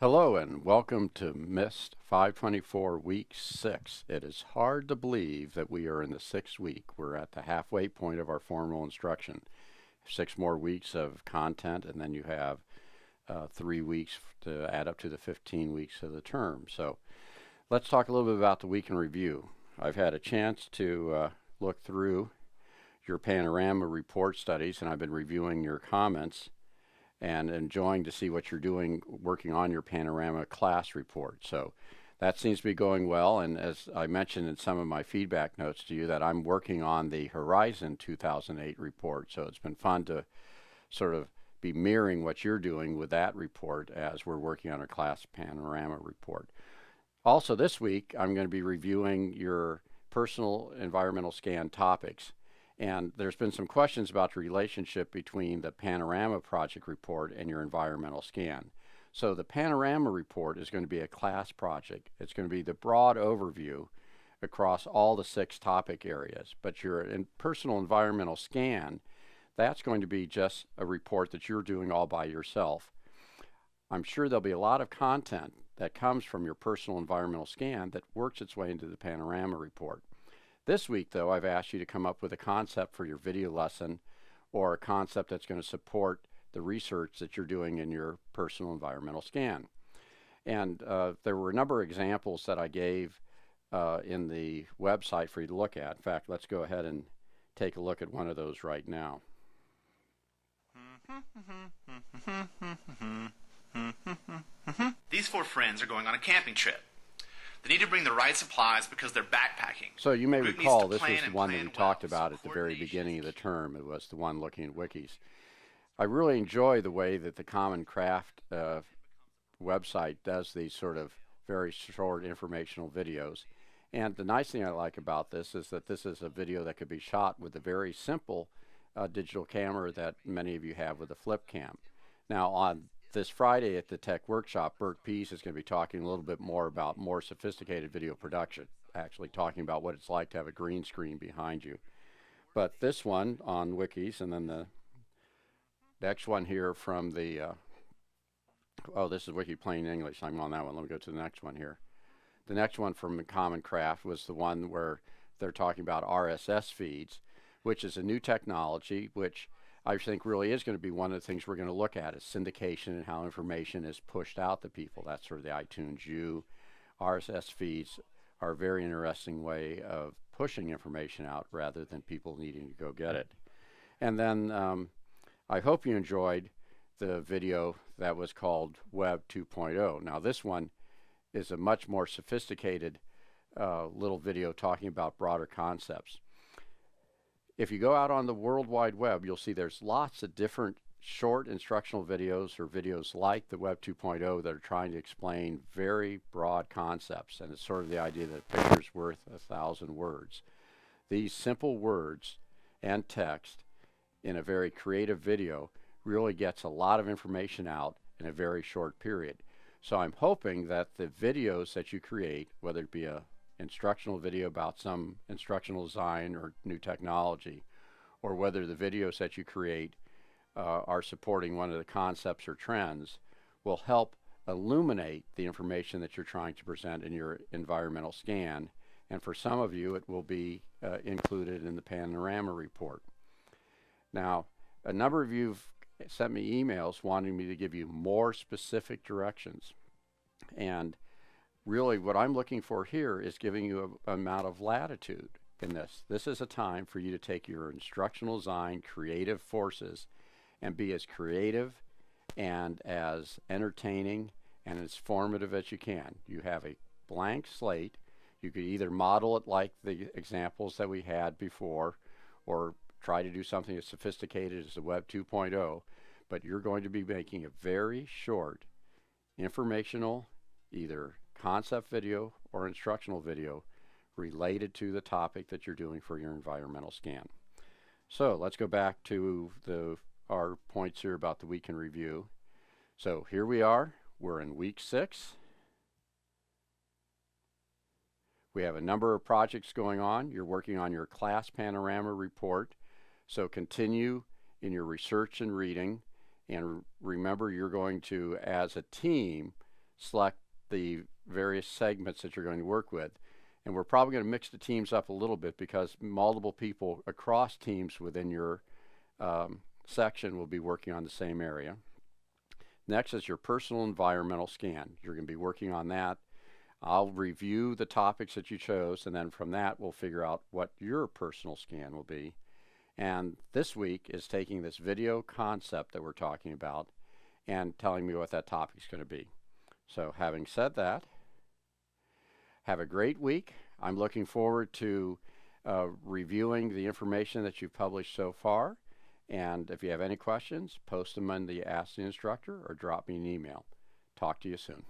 Hello and welcome to MIST 524 Week 6. It is hard to believe that we are in the 6th week. We're at the halfway point of our formal instruction. 6 more weeks of content, and then you have 3 weeks to add up to the 15 weeks of the term. So let's talk a little bit about the week in review. I've had a chance to look through your panorama report studies, and I've been reviewing your comments and enjoying to see what you're doing working on your panorama class report. So that seems to be going well, and as I mentioned in some of my feedback notes to you, that I'm working on the Horizon 2008 report. So it's been fun to sort of be mirroring what you're doing with that report as we're working on our class panorama report. Also this week, I'm going to be reviewing your personal environmental scan topics. And there's been some questions about the relationship between the Panorama project report and your environmental scan. So the Panorama report is going to be a class project. It's going to be the broad overview across all the 6 topic areas. But your personal environmental scan, that's going to be just a report that you're doing all by yourself. I'm sure there'll be a lot of content that comes from your personal environmental scan that works its way into the Panorama report. This week, though, I've asked you to come up with a concept for your video lesson or a concept that's going to support the research that you're doing in your personal environmental scan. And there were a number of examples that I gave in the website for you to look at. In fact, let's go ahead and take a look at one of those right now. These 4 friends are going on a camping trip. They need to bring the right supplies because they're backpacking. So you may recall this was the one that we talked about at the very beginning of the term. It was the one looking at wikis. I really enjoy the way that the Common Craft website does these sort of very short informational videos. And the nice thing I like about this is that this is a video that could be shot with a very simple digital camera that many of you have with a flip cam. Now on this Friday at the Tech Workshop, Bert Pease is going to be talking a little bit more about more sophisticated video production, actually talking about what it's like to have a green screen behind you. But this one on wikis, and then the next one here from the, oh, this is Wiki Plain English. I'm on that one. Let me go to the next one here. The next one from Common Craft was the one where they're talking about Rss Feeds, which is a new technology which I think really is going to be one of the things we're going to look at is syndication and how information is pushed out to people. That's sort of the iTunes U. RSS feeds are a very interesting way of pushing information out rather than people needing to go get it. And then I hope you enjoyed the video that was called Web 2.0. Now this one is a much more sophisticated little video talking about broader concepts. If you go out on the World Wide Web, you'll see there's lots of different short instructional videos or videos like the Web 2.0 that are trying to explain very broad concepts. And it's sort of the idea that a picture's worth 1,000 words. These simple words and text in a very creative video really gets a lot of information out in a very short period. So I'm hoping that the videos that you create, whether it be a instructional video about some instructional design or new technology, or whether the videos that you create are supporting one of the concepts or trends, will help illuminate the information that you're trying to present in your environmental scan. And for some of you, it will be included in the Panorama report. Now, a number of you have sent me emails wanting me to give you more specific directions. And really what I'm looking for here is giving you an amount of latitude in this. This is a time for you to take your instructional design creative forces and be as creative and as entertaining and as formative as you can. You have a blank slate. You could either model it like the examples that we had before or try to do something as sophisticated as the Web 2.0, but you're going to be making a very short informational either concept video or instructional video related to the topic that you're doing for your environmental scan. So let's go back to our points here about the week in review. So here we are, we're in week 6. We have a number of projects going on. You're working on your class panorama report. So continue in your research and reading, and remember you're going to, as a team, select the various segments that you're going to work with. And we're probably going to mix the teams up a little bit because multiple people across teams within your section will be working on the same area. Next is your personal environmental scan. You're going to be working on that. I'll review the topics that you chose, and then from that we'll figure out what your personal scan will be. And this week is taking this video concept that we're talking about and telling me what that topic is going to be. So having said that, have a great week. I'm looking forward to reviewing the information that you've published so far. And if you have any questions, post them in the Ask the Instructor or drop me an email. Talk to you soon.